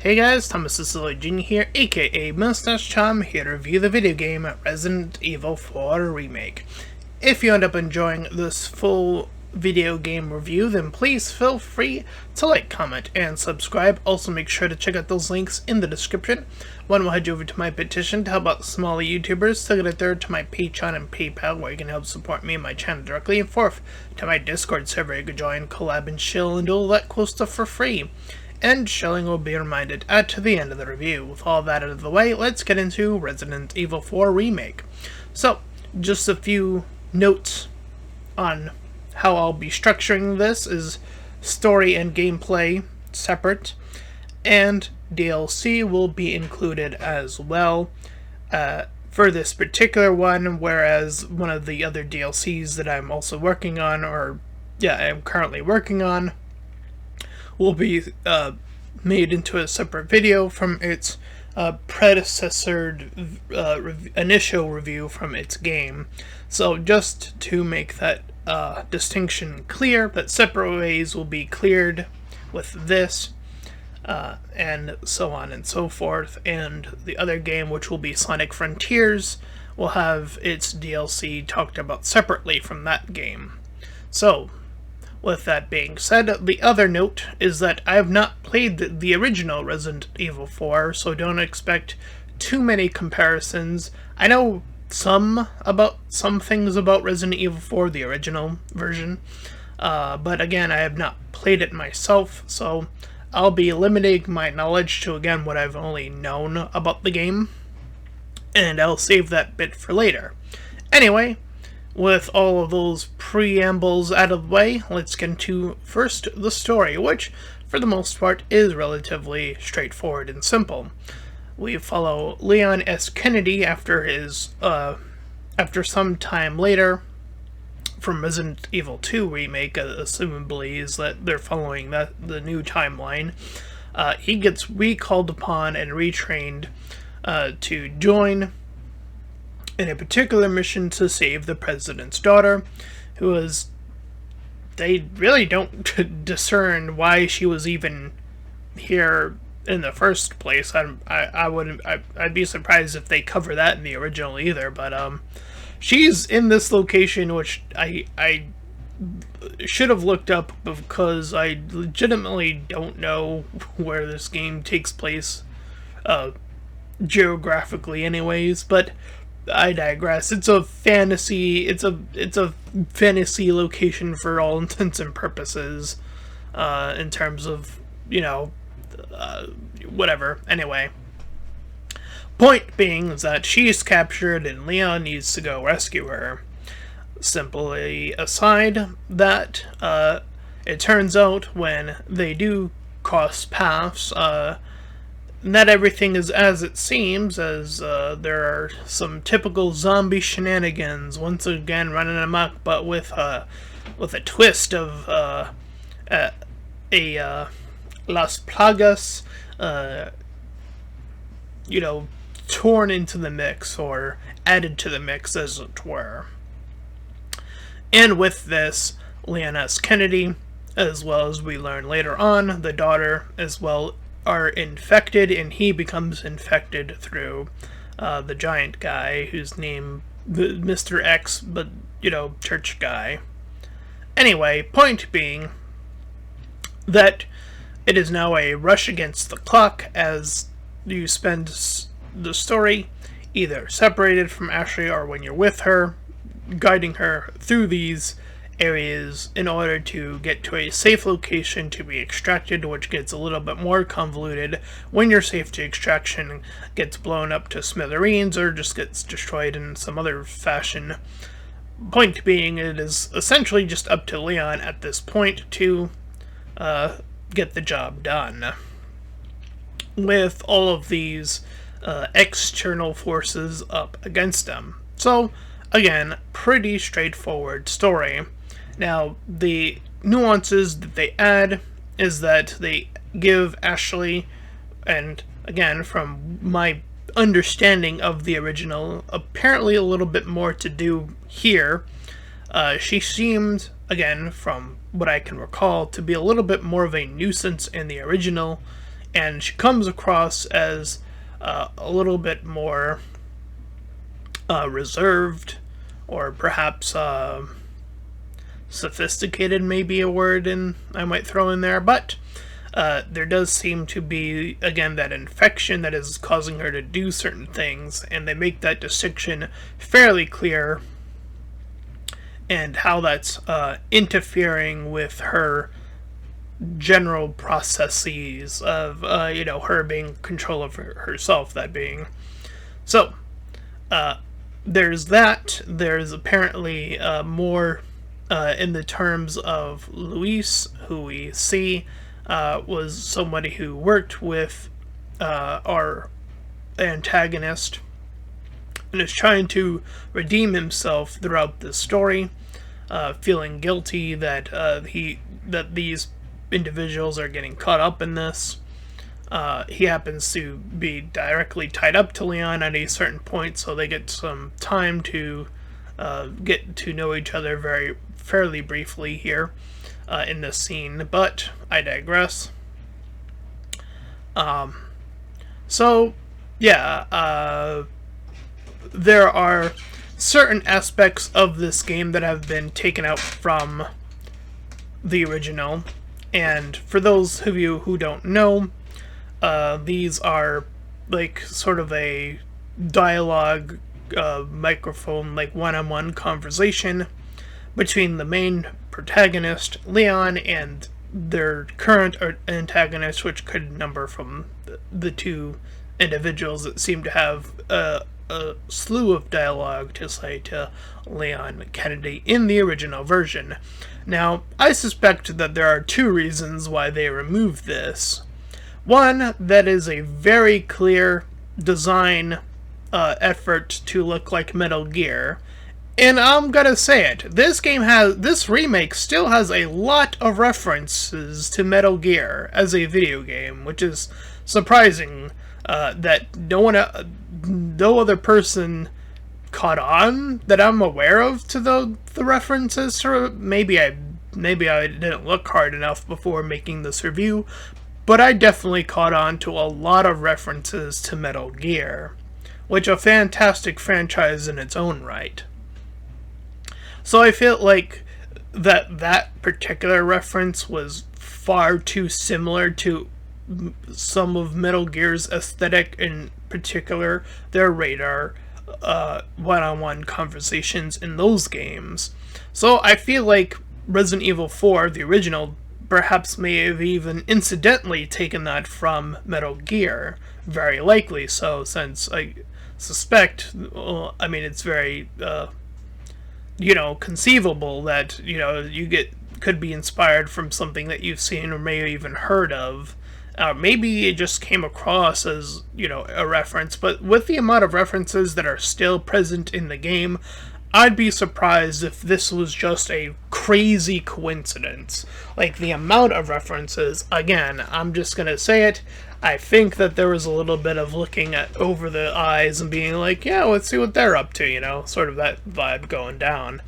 Hey guys, Thomas Cicillo Jr. here, aka Mustached, here to review the video game Resident Evil 4 Remake. If you end up enjoying this full video game review, then please feel free to like, comment, and subscribe. Also make sure to check out those links in the description. One will head you over to my petition to help out smaller YouTubers. Second and third to my Patreon and PayPal, where you can help support me and my channel directly. And fourth to my Discord server, you can join, collab, and chill, and all that cool stuff for free. And shilling will be reminded at the end of the review. With all that out of the way, let's get into Resident Evil 4 Remake. So, just a few notes on how I'll be structuring this is story and gameplay separate, and DLC will be included as well for this particular one, whereas one of the other DLCs that I'm also working on, I'm currently working on, will be made into a separate video from its predecessor initial review from its game. So just to make that distinction clear, that separate ways will be cleared with this, and so on and so forth. And the other game, which will be Sonic Frontiers, will have its DLC talked about separately from that game. So, with that being said, the other note is that I have not played the original Resident Evil 4, so don't expect too many comparisons. I know some things about Resident Evil 4, the original version, but again, I have not played it myself, so I'll be limiting my knowledge to, again, what I've only known about the game, and I'll save that bit for later. Anyway, with all of those preambles out of the way, let's get into first the story, which, for the most part, is relatively straightforward and simple. We follow Leon S. Kennedy after some time later from Resident Evil 2 Remake, assumably is that they're following the new timeline. He gets recalled upon and retrained to join in a particular mission to save the president's daughter, who is... they really don't discern why she was even here in the first place. I'd be surprised if they cover that in the original either, but she's in this location, which I should have looked up because I legitimately don't know where this game takes place geographically anyways, but I digress. It's a fantasy location for all intents and purposes, in terms of, whatever. Anyway, point being is that she's captured and Leon needs to go rescue her. Simply aside that, it turns out when they do cross paths, not everything is as it seems, as there are some typical zombie shenanigans once again running amok, but with a twist of Las Plagas, torn into the mix, or added to the mix, as it were. And with this, Leon S. Kennedy, as well as we learn later on, the daughter as well, are infected, and he becomes infected through the giant guy, whose name Mr. X, but church guy. Anyway, point being that it is now a rush against the clock as you spend the story either separated from Ashley or when you're with her, guiding her through these areas in order to get to a safe location to be extracted, which gets a little bit more convoluted when your safety extraction gets blown up to smithereens or just gets destroyed in some other fashion. Point being, it is essentially just up to Leon at this point to get the job done, with all of these external forces up against them. So, again, pretty straightforward story. Now, the nuances that they add is that they give Ashley, and again, from my understanding of the original, apparently a little bit more to do here. She seemed, again, from what I can recall, to be a little bit more of a nuisance in the original, and she comes across as a little bit more reserved, or perhaps sophisticated, maybe a word I might throw in there, but there does seem to be, again, that infection that is causing her to do certain things, and they make that distinction fairly clear, and how that's interfering with her general processes of, her being in control of herself, that being. So, there's that. There's apparently more in the terms of Luis, who we see was somebody who worked with our antagonist and is trying to redeem himself throughout this story, feeling guilty that that these individuals are getting caught up in this. He happens to be directly tied up to Leon at a certain point, so they get some time to get to know each other fairly briefly here in this scene, but I digress. So, yeah, there are certain aspects of this game that have been taken out from the original, and for those of you who don't know, these are like sort of a dialogue microphone, like one-on-one conversation between the main protagonist, Leon, and their current antagonist, which could number from the two individuals that seem to have a slew of dialogue to say to Leon Kennedy in the original version. Now, I suspect that there are two reasons why they removed this. One, that is a very clear design effort to look like Metal Gear. And I'm gonna say it, this remake still has a lot of references to Metal Gear as a video game, which is surprising that no other person caught on that I'm aware of to the references to. Maybe I didn't look hard enough before making this review, but I definitely caught on to a lot of references to Metal Gear, which is a fantastic franchise in its own right. So I feel like that particular reference was far too similar to some of Metal Gear's aesthetic, in particular their radar one-on-one conversations in those games. So I feel like Resident Evil 4, the original, perhaps may have even incidentally taken that from Metal Gear. Very likely so, since I suspect, it's very conceivable that could be inspired from something that you've seen or may have even heard of. Maybe it just came across as a reference, but with the amount of references that are still present in the game, I'd be surprised if this was just a crazy coincidence. Like, the amount of references, again, I'm just gonna say it, I think that there was a little bit of looking at over the eyes and being like, yeah, let's see what they're up to, sort of that vibe going down.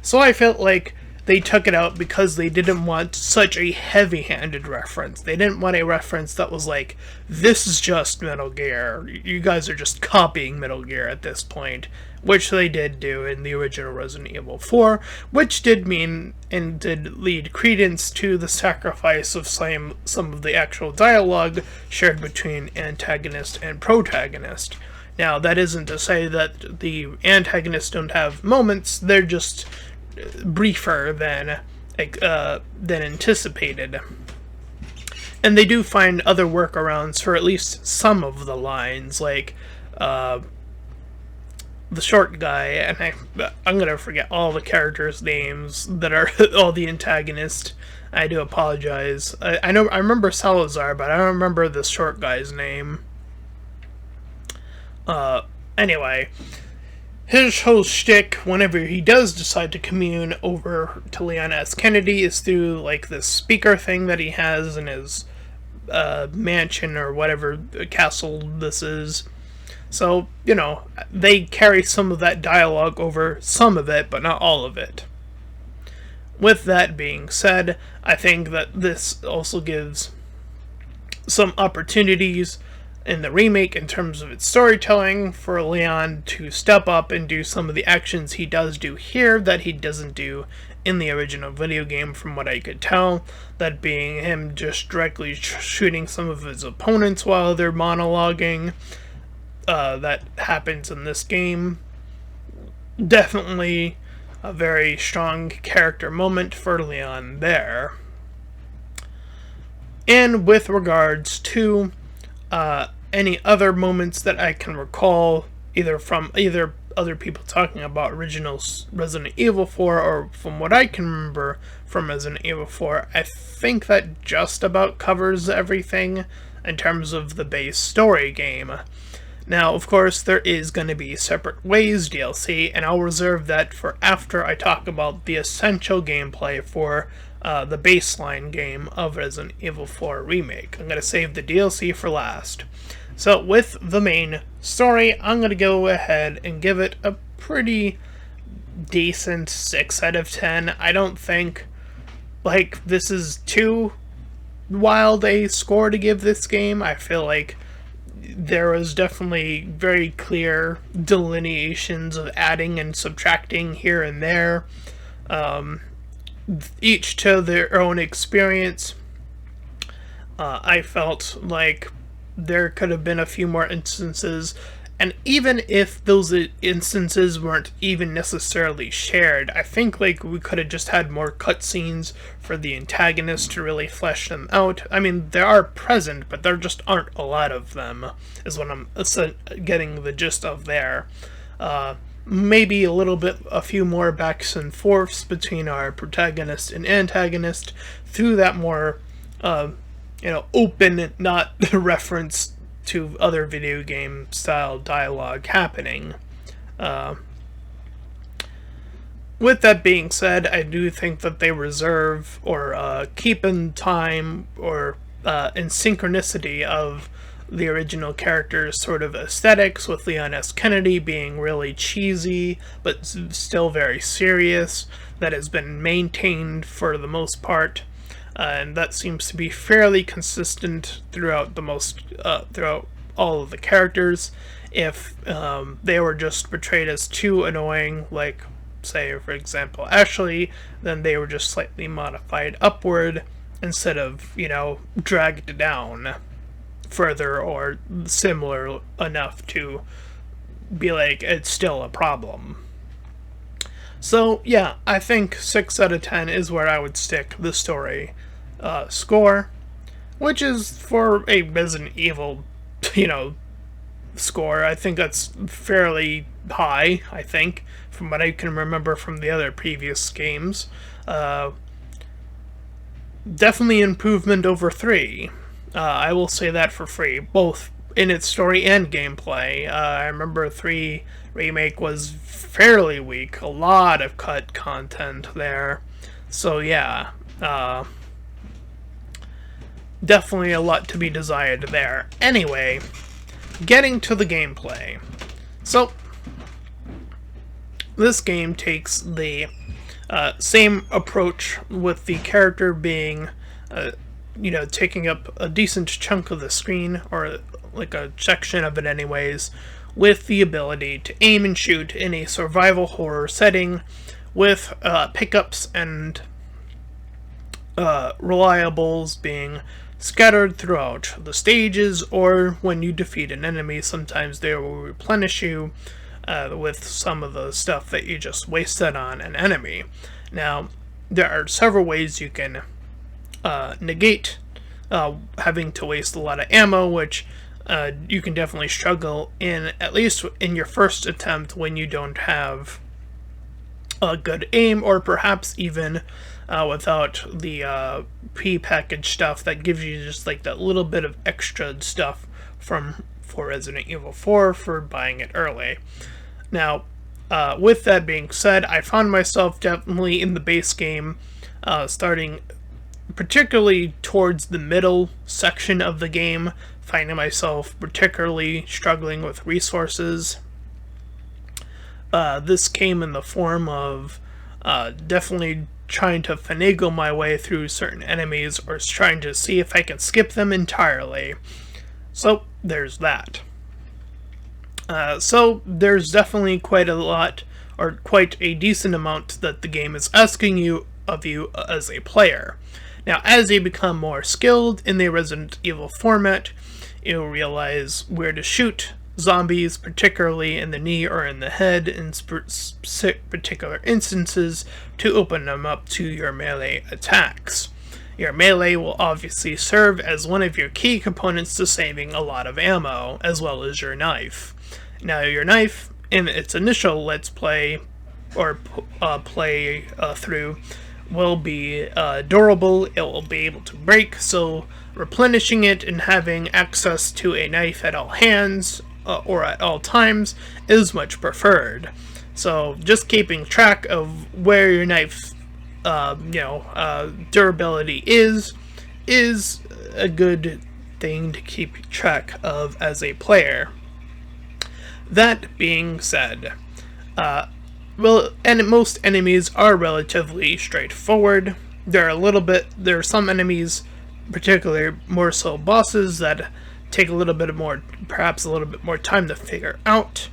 So I felt like they took it out because they didn't want such a heavy-handed reference. They didn't want a reference that was like, this is just Metal Gear. You guys are just copying Metal Gear at this point, which they did do in the original Resident Evil 4, which did mean and did lead credence to the sacrifice of some of the actual dialogue shared between antagonist and protagonist. Now, that isn't to say that the antagonists don't have moments, they're just briefer than anticipated. And they do find other workarounds for at least some of the lines, like the short guy, and I'm gonna forget all the characters' names that are all the antagonists. I do apologize. I remember Salazar, but I don't remember the short guy's name. Anyway, his whole shtick, whenever he does decide to commune over to Leon S. Kennedy, is through, like, this speaker thing that he has in his mansion or whatever castle this is. So, they carry some of that dialogue over, some of it, but not all of it. With that being said, I think that this also gives some opportunities in the remake in terms of its storytelling for Leon to step up and do some of the actions he does do here that he doesn't do in the original video game, from what I could tell. That being him just directly shooting some of his opponents while they're monologuing. That happens in this game. Definitely a very strong character moment for Leon there. And with regards to any other moments that I can recall, either from other people talking about original Resident Evil 4 or from what I can remember from Resident Evil 4, I think that just about covers everything in terms of the base story game. Now, of course, there is going to be Separate Ways DLC, and I'll reserve that for after I talk about the essential gameplay for the baseline game of Resident Evil 4 Remake. I'm going to save the DLC for last. So, with the main story, I'm going to go ahead and give it a pretty decent 6 out of 10. I don't think, like, this is too wild a score to give this game. I feel like there was definitely very clear delineations of adding and subtracting here and there, each to their own experience. I felt like there could have been a few more instances, and even if those instances weren't even necessarily shared, I think like we could have just had more cutscenes for the antagonists to really flesh them out. I mean, they are present, but there just aren't a lot of them, is what I'm getting the gist of there. Maybe a few more backs and forths between our protagonist and antagonist through that more open, not reference to other video game style dialogue happening. With that being said, I do think that they reserve or keep in time or in synchronicity of the original character's sort of aesthetics, with Leon S. Kennedy being really cheesy but still very serious. That has been maintained for the most part. And that seems to be fairly consistent throughout throughout all of the characters. If they were just portrayed as too annoying, like, say, for example, Ashley, then they were just slightly modified upward instead of, dragged down further or similar enough to be like, it's still a problem. So, yeah, I think 6 out of 10 is where I would stick the story score, which is for a Resident Evil, score. I think that's fairly high, I think, from what I can remember from the other previous games. Definitely improvement over 3. I will say that for free, both in its story and gameplay. I remember 3 Remake was fairly weak, a lot of cut content there. So yeah, definitely a lot to be desired there. Anyway, getting to the gameplay. So, this game takes the same approach, with the character being, taking up a decent chunk of the screen, or like a section of it anyways, with the ability to aim and shoot in a survival horror setting, with pickups and reliables being scattered throughout the stages, or when you defeat an enemy, sometimes they will replenish you with some of the stuff that you just wasted on an enemy. Now, there are several ways you can negate having to waste a lot of ammo, which you can definitely struggle in, at least in your first attempt, when you don't have a good aim, or perhaps even without the pre-packaged stuff that gives you just like that little bit of extra stuff for Resident Evil 4 for buying it early. Now, with that being said, I found myself definitely in the base game, starting particularly towards the middle section of the game, finding myself particularly struggling with resources. This came in the form of definitely trying to finagle my way through certain enemies or trying to see if I can skip them entirely. So there's that. So there's definitely quite a lot, or quite a decent amount, that the game is asking of you as a player. Now, as you become more skilled in the Resident Evil format, you'll realize where to shoot zombies, particularly in the knee or in the head in particular instances, to open them up to your melee attacks. Your melee will obviously serve as one of your key components to saving a lot of ammo, as well as your knife. Now, your knife, in its initial Let's Play, or through, will be durable. It will be able to break, so replenishing it and having access to a knife at all hands or at all times is much preferred. So just keeping track of where your knife durability is a good thing to keep track of as a player. That being said, most enemies are relatively straightforward. There are some enemies, particularly more so bosses, that take perhaps a little bit more time to figure out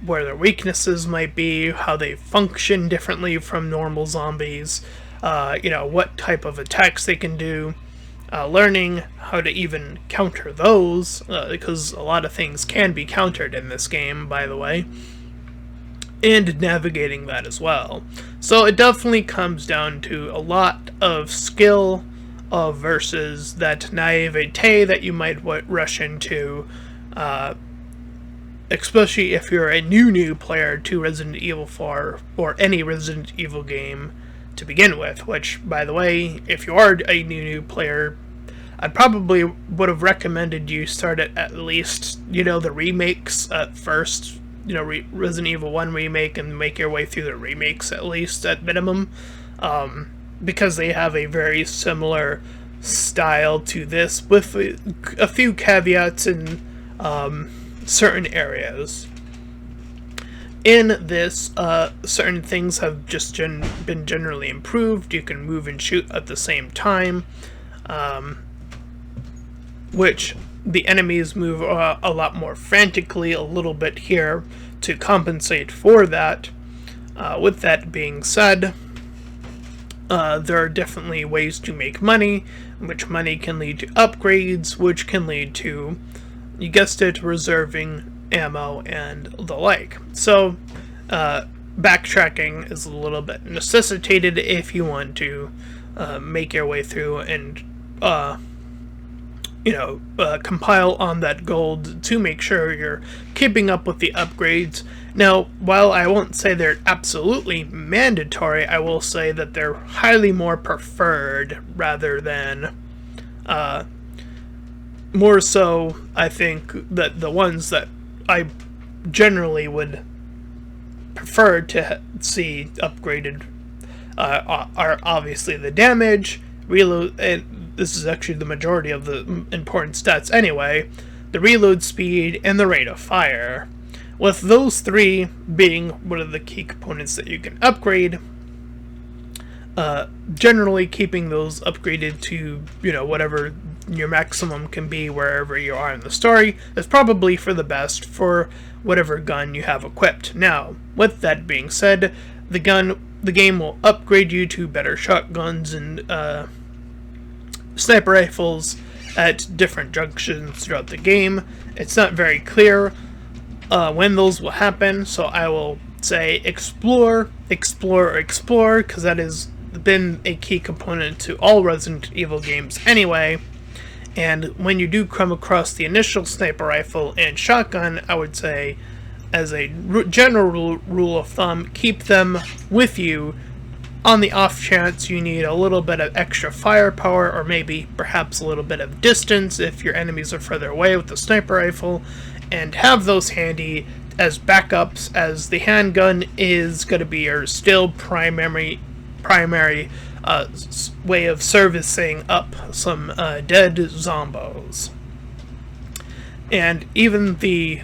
where their weaknesses might be, how they function differently from normal zombies, what type of attacks they can do, learning how to even counter those, because a lot of things can be countered in this game, by the way, and navigating that as well. So it definitely comes down to a lot of skill versus that naivete that you might rush into, especially if you're a new player to Resident Evil 4 or any Resident Evil game to begin with, which, by the way, if you are a new player, I probably would have recommended you start at least, the remakes at first, Resident Evil 1 remake, and make your way through the remakes at least, at minimum, because they have a very similar style to this, with a few caveats in certain areas. In this, certain things have just been generally improved. You can move and shoot at the same time, which the enemies move a lot more frantically a little bit here to compensate for that. With that being said, there are definitely ways to make money, which money can lead to upgrades, which can lead to, you guessed it, reserving ammo and the like. So, backtracking is a little bit necessitated if you want to make your way through and compile on that gold to make sure you're keeping up with the upgrades. Now, while I won't say they're absolutely mandatory, I will say that they're highly more preferred rather than more so. I think that the ones that I generally would prefer to see upgraded are obviously the damage, reload, and this is actually the majority of the important stats anyway, the reload speed, and the rate of fire. With those three being one of the key components that you can upgrade, generally keeping those upgraded to, whatever your maximum can be wherever you are in the story is probably for the best for whatever gun you have equipped. Now, with that being said, the game will upgrade you to better shotguns and sniper rifles at different junctions throughout the game. It's not very clear when those will happen, so I will say explore, because that has been a key component to all Resident Evil games anyway. And when you do come across the initial sniper rifle and shotgun, I would say, as a general rule of thumb, keep them with you on the off chance you need a little bit of extra firepower, or maybe perhaps a little bit of distance if your enemies are further away with the sniper rifle, and have those handy as backups, as the handgun is going to be your still primary way of servicing up some dead zombos. And even the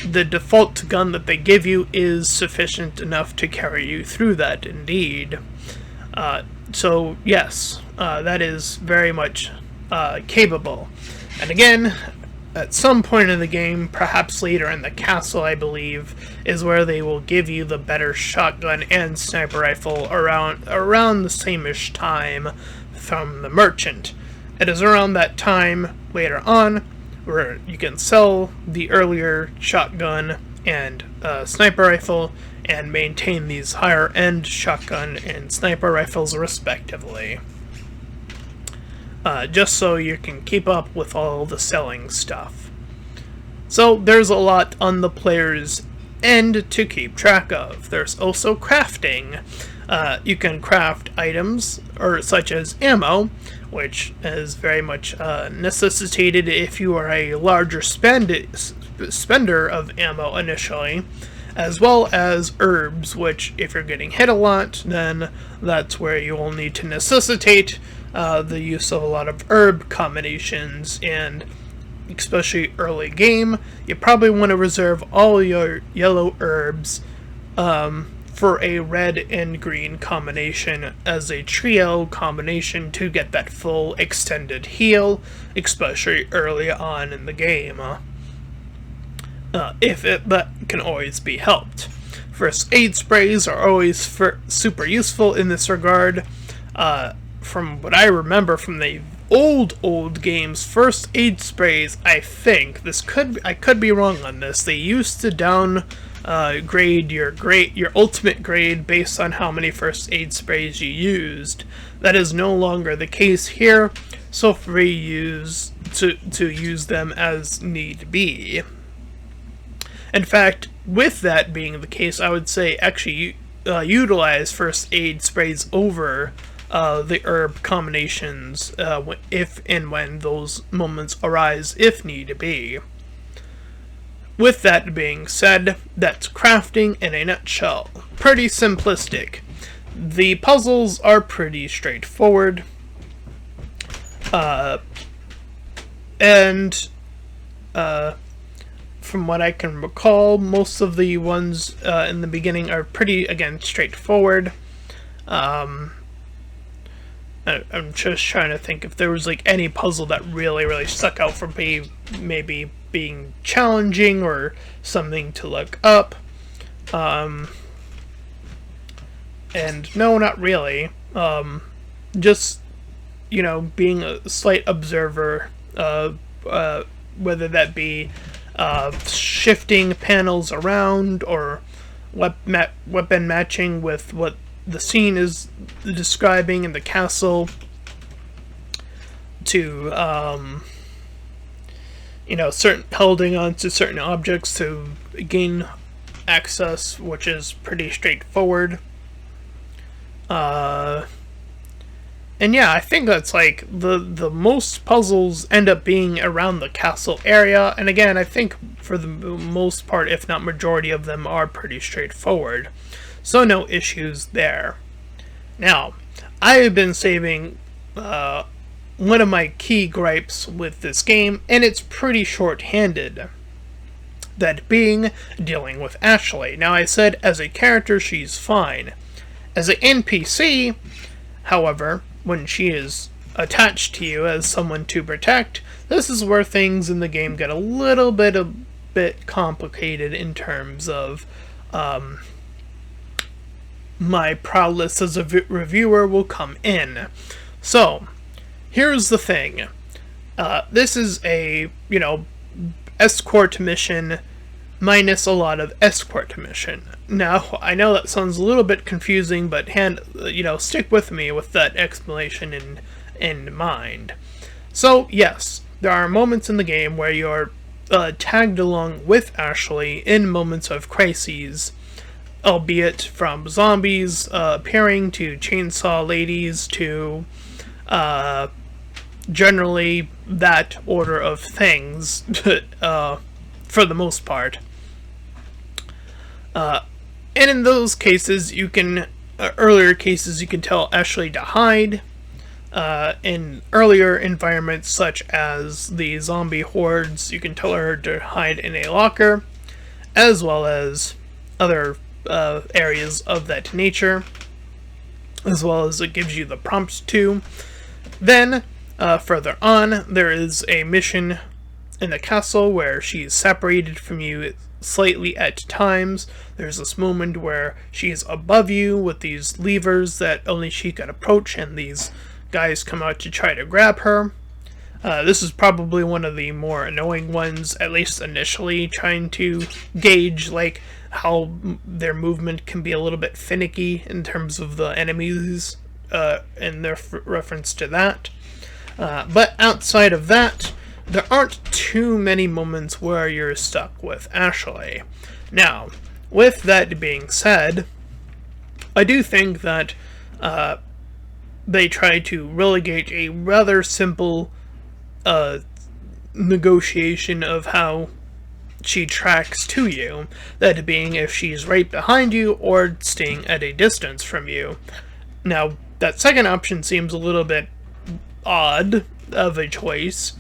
the default gun that they give you is sufficient enough to carry you through that, indeed. So yes, that is very much capable. And again, at some point in the game, perhaps later in the castle, I believe, is where they will give you the better shotgun and sniper rifle around the same-ish time from the merchant. It is around that time later on where you can sell the earlier shotgun and sniper rifle and maintain these higher end shotgun and sniper rifles respectively. Just so you can keep up with all the selling stuff. So there's a lot on the player's end to keep track of. There's also crafting. You can craft items such as ammo, which is very much necessitated if you are a larger spender of ammo initially, as well as herbs, which if you're getting hit a lot, then that's where you will need to necessitate the use of a lot of herb combinations, and especially early game, you probably want to reserve all your yellow herbs for a red and green combination as a trio combination to get that full extended heal, especially early on in the game. That can always be helped. First aid sprays are always super useful in this regard. From what I remember from the old games, first aid sprays, I think, I could be wrong on this, they used to grade your ultimate grade based on how many first aid sprays you used. That is no longer the case here, so free to use them as need be. In fact, with that being the case, I would say actually utilize first aid sprays over the herb combinations if and when those moments arise, if need be. With that being said, that's crafting in a nutshell. Pretty simplistic. The puzzles are pretty straightforward. From what I can recall, most of the ones in the beginning are pretty, again, straightforward. I'm just trying to think if there was like any puzzle that really stuck out for me, maybe being challenging or something to look up. And no, not really. Just, being a slight observer, whether that be shifting panels around or weapon matching with what the scene is describing in the castle, to holding on to certain objects to gain access, which is pretty straightforward. And yeah, I think that's like the most puzzles end up being around the castle area, and again, I think for the most part, if not majority of them, are pretty straightforward. So no issues there. Now, I have been saving one of my key gripes with this game, and it's pretty short-handed. That being dealing with Ashley. Now, I said as a character, she's fine. As an NPC, however, when she is attached to you as someone to protect, this is where things in the game get a little bit complicated in terms of my prowess as a reviewer will come in. So, here's the thing. This is a, escort mission minus a lot of escort mission. Now, I know that sounds a little bit confusing, but stick with me with that explanation in mind. So, yes, there are moments in the game where you're tagged along with Ashley in moments of crises, albeit from zombies appearing to chainsaw ladies to generally that order of things for the most part. And in those cases, earlier cases, you can tell Ashley to hide. In earlier environments, such as the zombie hordes, you can tell her to hide in a locker. as well as other areas of that nature, as well as it gives you the prompts too. Then, further on, there is a mission in the castle where she's separated from you slightly at times. There's this moment where she's above you with these levers that only she can approach, and these guys come out to try to grab her. This is probably one of the more annoying ones, at least initially, trying to gauge like how their movement can be a little bit finicky in terms of the enemies and their reference to that. But outside of that, there aren't too many moments where you're stuck with Ashley. Now, with that being said, I do think that they try to relegate a rather simple negotiation of how she tracks to you, that being if she's right behind you or staying at a distance from you. Now, that second option seems a little bit odd of a choice,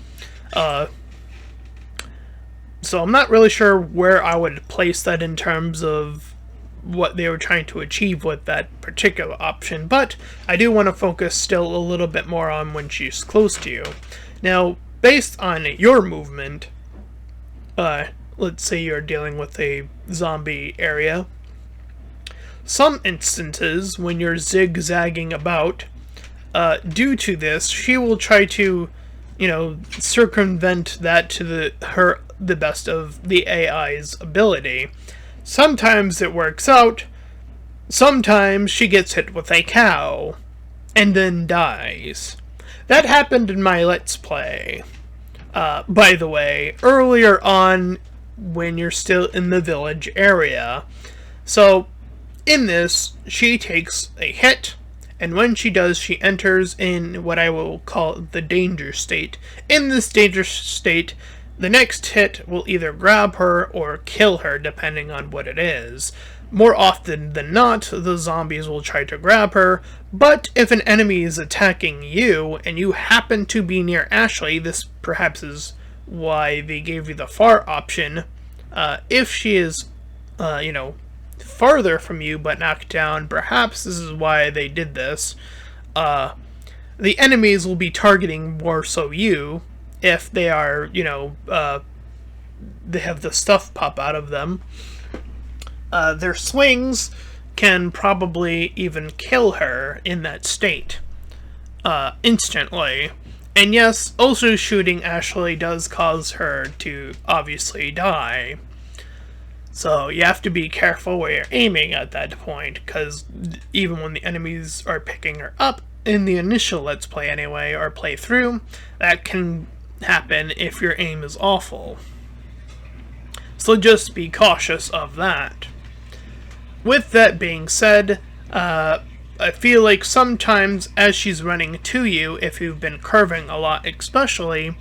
so I'm not really sure where I would place that in terms of what they were trying to achieve with that particular option, but I do want to focus still a little bit more on when she's close to you. Now, based on your movement, let's say you're dealing with a zombie area, some instances when you're zigzagging about, due to this, she will try to, circumvent that to the best of the AI's ability. Sometimes it works out, sometimes she gets hit with a cow, and then dies. That happened in my Let's Play. By the way, earlier on when you're still in the village area. So, in this, she takes a hit, and when she does, she enters in what I will call the danger state. In this danger state, the next hit will either grab her or kill her, depending on what it is. More often than not, the zombies will try to grab her, but if an enemy is attacking you, and you happen to be near Ashley, this perhaps is why they gave you the far option. If she is, farther from you but knocked down, perhaps this is why they did this. The enemies will be targeting more so you, if they are, they have the stuff pop out of them. Their swings can probably even kill her in that state, instantly. And yes, also shooting Ashley does cause her to obviously die. So you have to be careful where you're aiming at that point, because even when the enemies are picking her up, in the initial Let's Play anyway, or playthrough, that can happen if your aim is awful. So just be cautious of that. With that being said, I feel like sometimes as she's running to you, if you've been curving a lot especially,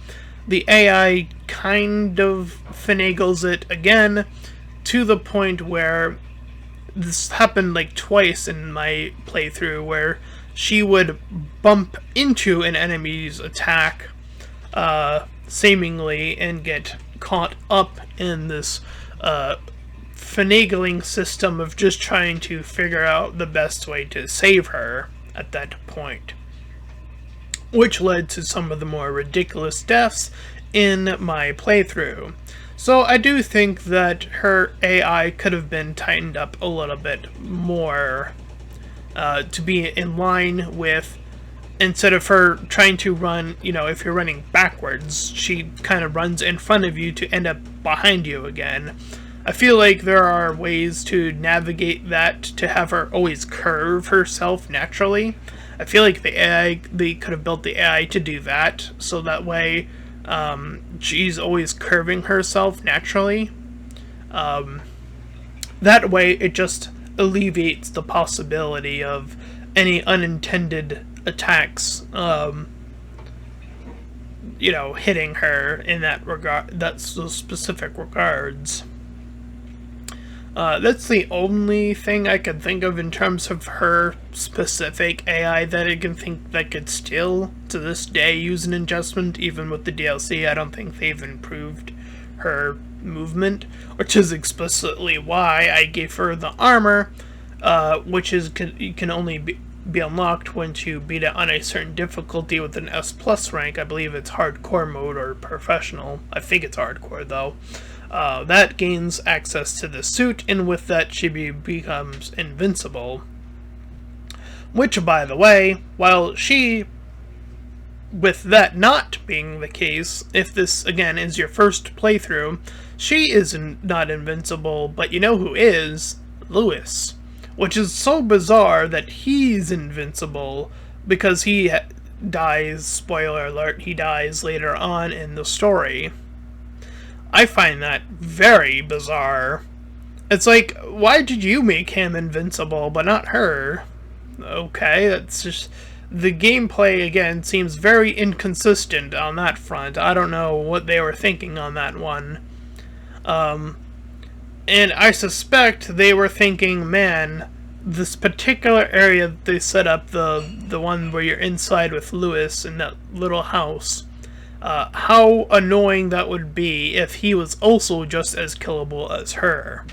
the AI kind of finagles it again, to the point where this happened like twice in my playthrough, where she would bump into an enemy's attack, seemingly, and get caught up in this finagling system of just trying to figure out the best way to save her at that point, which led to some of the more ridiculous deaths in my playthrough. So I do think that her AI could have been tightened up a little bit more to be in line with, instead of her trying to run, if you're running backwards, she kind of runs in front of you to end up behind you again. I feel like there are ways to navigate that to have her always curve herself naturally. I feel like they could have built the AI to do that, so that way she's always curving herself naturally. That way it just alleviates the possibility of any unintended attacks, hitting her in that regard, that's those specific regards. That's the only thing I could think of in terms of her specific AI that I can think that could still, to this day, use an adjustment. Even with the DLC, I don't think they've improved her movement, which is explicitly why I gave her the armor, which is can only be unlocked once you beat it on a certain difficulty with an S+ rank. I believe it's hardcore mode or professional. I think it's hardcore though. That gains access to the suit, and with that she becomes invincible. Which, by the way, while she, with that not being the case, if this again is your first playthrough, she is not invincible, but you know who is? Lewis. Which is so bizarre that he's invincible because he dies, spoiler alert, he dies later on in the story. I find that very bizarre. It's like, why did you make him invincible but not her? Okay, that's just... The gameplay, again, seems very inconsistent on that front. I don't know what they were thinking on that one. And I suspect they were thinking, man, this particular area that they set up, the one where you're inside with Lewis in that little house, how annoying that would be if he was also just as killable as her.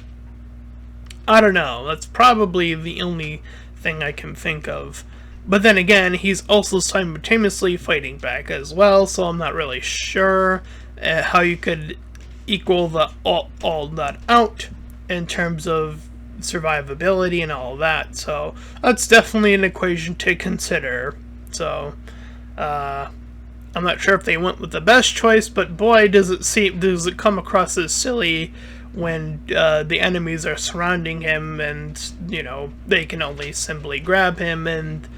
I don't know, that's probably the only thing I can think of. But then again, he's also simultaneously fighting back as well, so I'm not really sure how you could equal all that out in terms of survivability and all that. So that's definitely an equation to consider. So I'm not sure if they went with the best choice, but boy, does it come across as silly when the enemies are surrounding him, and you know they can only simply grab him, and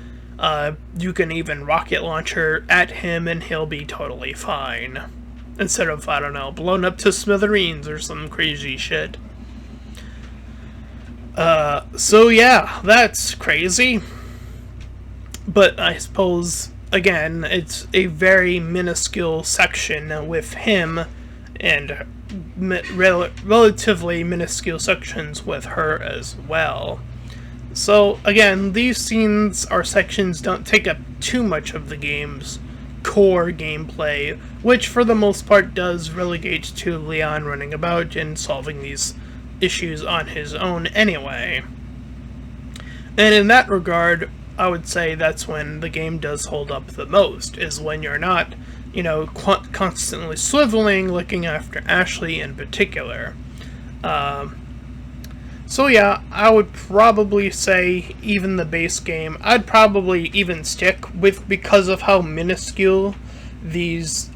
you can even rocket launcher at him and he'll be totally fine, instead of, I don't know, blown up to smithereens or some crazy shit. So yeah, that's crazy. But I suppose, again, it's a very minuscule section with him, and relatively minuscule sections with her as well. So again, these scenes or sections don't take up too much of the game's core gameplay, which for the most part does relegate to Leon running about and solving these issues on his own anyway. And in that regard, I would say that's when the game does hold up the most, is when you're not, you know, constantly swiveling, looking after Ashley in particular. So yeah, I would probably say even the base game, I'd probably even stick with, because of how minuscule these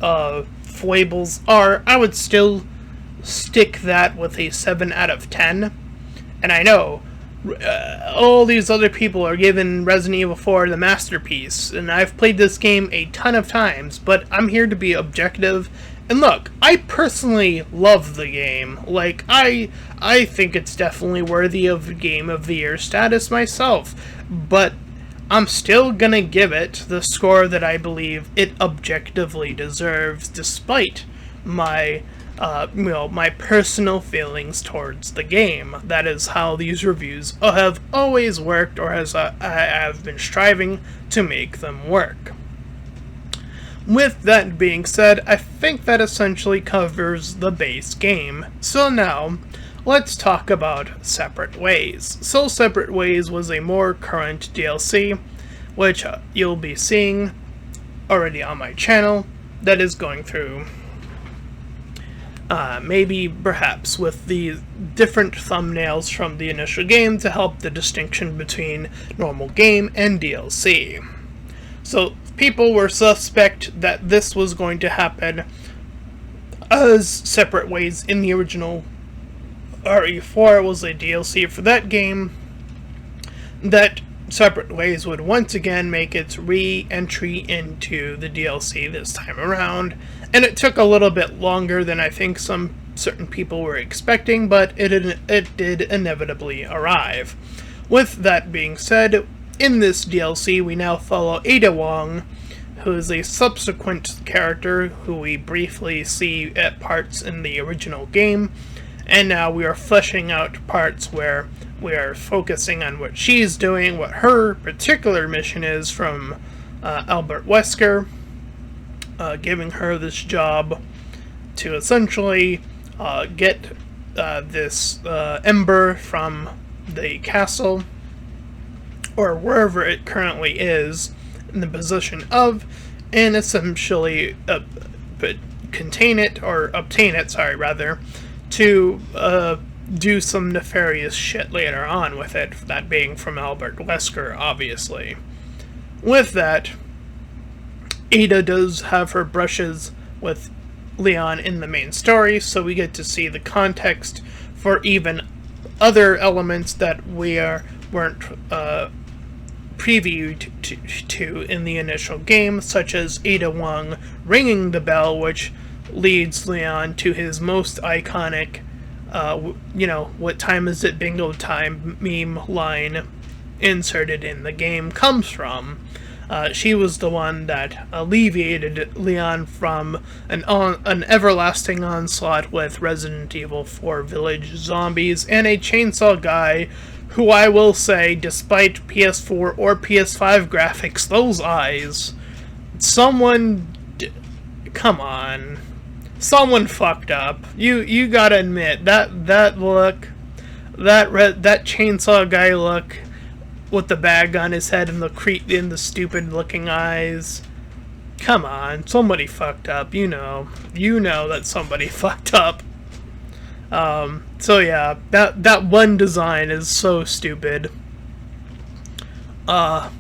foibles are, I would still stick that with a 7 out of 10. And I know all these other people are giving Resident Evil 4 the masterpiece, and I've played this game a ton of times, but I'm here to be objective. And look, I personally love the game. Like, I think it's definitely worthy of Game of the Year status myself, but I'm still gonna give it the score that I believe it objectively deserves, despite my my personal feelings towards the game. That is how these reviews have always worked, or as I have been striving to make them work. With that being said, I think that essentially covers the base game. So now, let's talk about Separate Ways. So Separate Ways was a more current DLC, which you'll be seeing already on my channel, that is going through maybe perhaps with the different thumbnails from the initial game to help the distinction between normal game and DLC. So people were suspect that this was going to happen as Separate Ways in the original RE4 was a DLC for that game, that Separate Ways would once again make its re-entry into the DLC this time around, and it took a little bit longer than I think some certain people were expecting, but it did inevitably arrive. With that being said, in this DLC we now follow Ada Wong, who is a subsequent character who we briefly see at parts in the original game, and now we are fleshing out parts where we are focusing on what she's doing, what her particular mission is from Albert Wesker, giving her this job to essentially get this ember from the castle, or wherever it currently is in the position of, and essentially contain it, or obtain it, sorry, rather, to do some nefarious shit later on with it, that being from Albert Wesker, obviously. With that, Ada does have her brushes with Leon in the main story, so we get to see the context for even other elements that weren't previewed to in the initial game, such as Ada Wong ringing the bell, which leads Leon to his most iconic, what time is it, bingo time meme line inserted in the game comes from. She was the one that alleviated Leon from an everlasting onslaught with Resident Evil 4 village zombies and a chainsaw guy who, I will say, despite PS4 or PS5 graphics, those eyes, come on. Someone fucked up. You gotta admit, that look, that chainsaw guy look, with the bag on his head and the stupid looking eyes. Come on, somebody fucked up. You know that somebody fucked up. So yeah, that one design is so stupid. But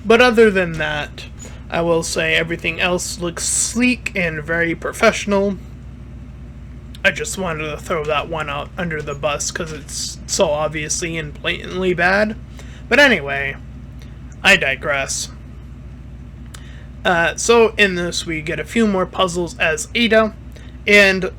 other than that, I will say everything else looks sleek and very professional. I just wanted to throw that one out under the bus because it's so obviously and blatantly bad. But anyway, I digress. So in this we get a few more puzzles as Ada, and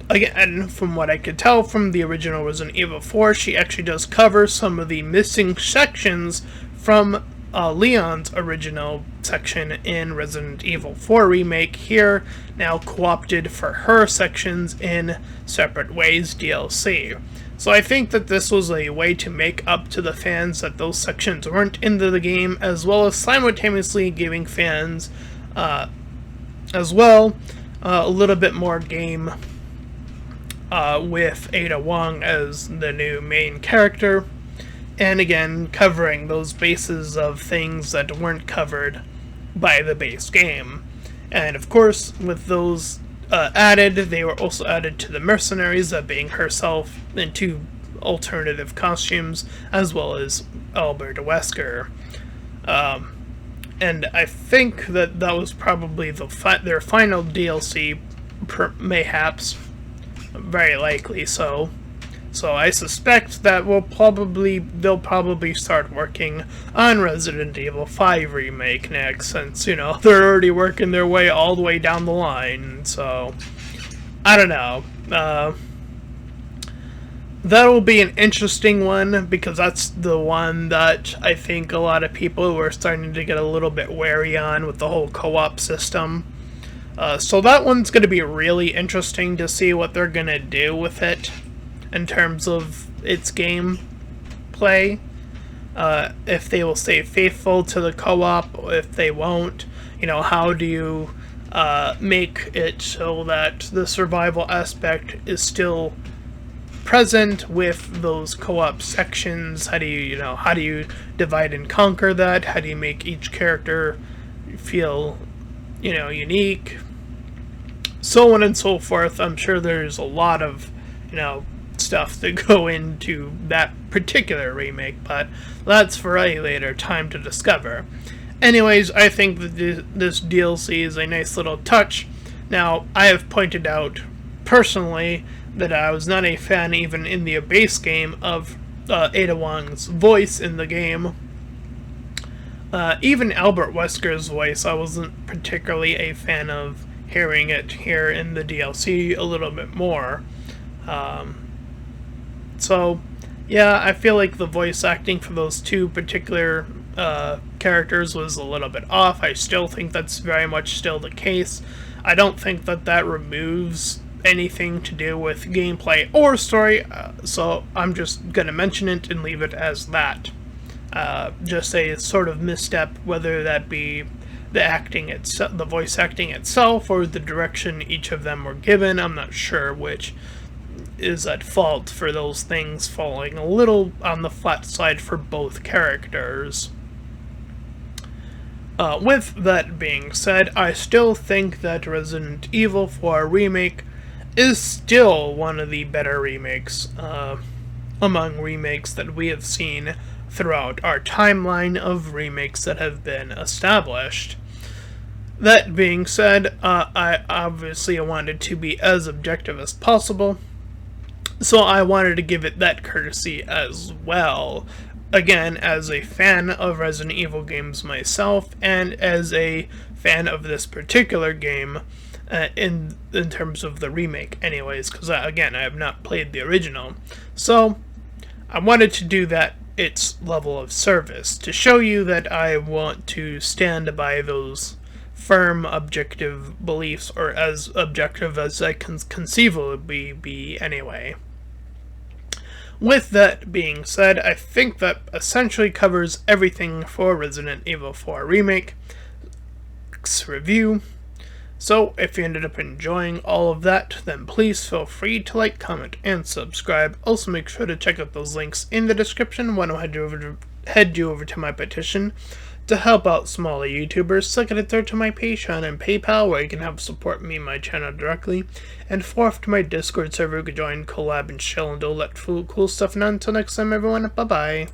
again, from what I could tell from the original Resident Evil 4, she actually does cover some of the missing sections from Leon's original section in Resident Evil 4 Remake, here now co-opted for her sections in Separate Ways DLC. So I think that this was a way to make up to the fans that those sections weren't in the game, as well as simultaneously giving fans as well a little bit more game with Ada Wong as the new main character, and again covering those bases of things that weren't covered by the base game. And of course, with those added, they were also added to the mercenaries, that being herself in two alternative costumes, as well as Albert Wesker. And I think that was probably their final DLC, mayhaps, very likely so. So I suspect that they'll probably start working on Resident Evil 5 Remake next, since, they're already working their way all the way down the line. So, I don't know. That'll be an interesting one, because that's the one that I think a lot of people were starting to get a little bit wary on with the whole co-op system. So that one's going to be really interesting to see what they're going to do with it in terms of its gameplay. If they will stay faithful to the co-op, or if they won't. How do you make it so that the survival aspect is still present with those co-op sections? How do you divide and conquer that? How do you make each character feel unique, so on and so forth? I'm sure there's a lot of stuff to go into that particular remake, but that's for a later time to discover. Anyways, I think that this DLC is a nice little touch. Now, I have pointed out personally that I was not a fan, even in the base game, of Ada Wong's voice in the game. Even Albert Wesker's voice, I wasn't particularly a fan of hearing it here in the DLC a little bit more. So, yeah, I feel like the voice acting for those two particular characters was a little bit off. I still think that's very much still the case. I don't think that removes anything to do with gameplay or story, so I'm just gonna mention it and leave it as that. Just a sort of misstep, whether that be the voice acting itself, or the direction each of them were given. I'm not sure which is at fault for those things falling a little on the flat side for both characters. With that being said, I still think that Resident Evil 4 Remake is still one of the better remakes among remakes that we have seen throughout our timeline of remakes that have been established. That being said, I obviously wanted to be as objective as possible, so I wanted to give it that courtesy as well. Again, as a fan of Resident Evil games myself, and as a fan of this particular game, in terms of the remake anyways, because again, I have not played the original. So, I wanted to do that its level of service, to show you that I want to stand by those firm objective beliefs, or as objective as I can conceivably be anyway. With that being said, I think that essentially covers everything for Resident Evil 4 Remake review. So, if you ended up enjoying all of that, then please feel free to like, comment, and subscribe. Also, make sure to check out those links in the description when I head you over to my petition to help out smaller YouTubers. Second and third to my Patreon and PayPal, where you can help support me and my channel directly. And fourth to my Discord server, you can join, collab, and chill, and do all that cool stuff. And until next time, everyone, bye-bye.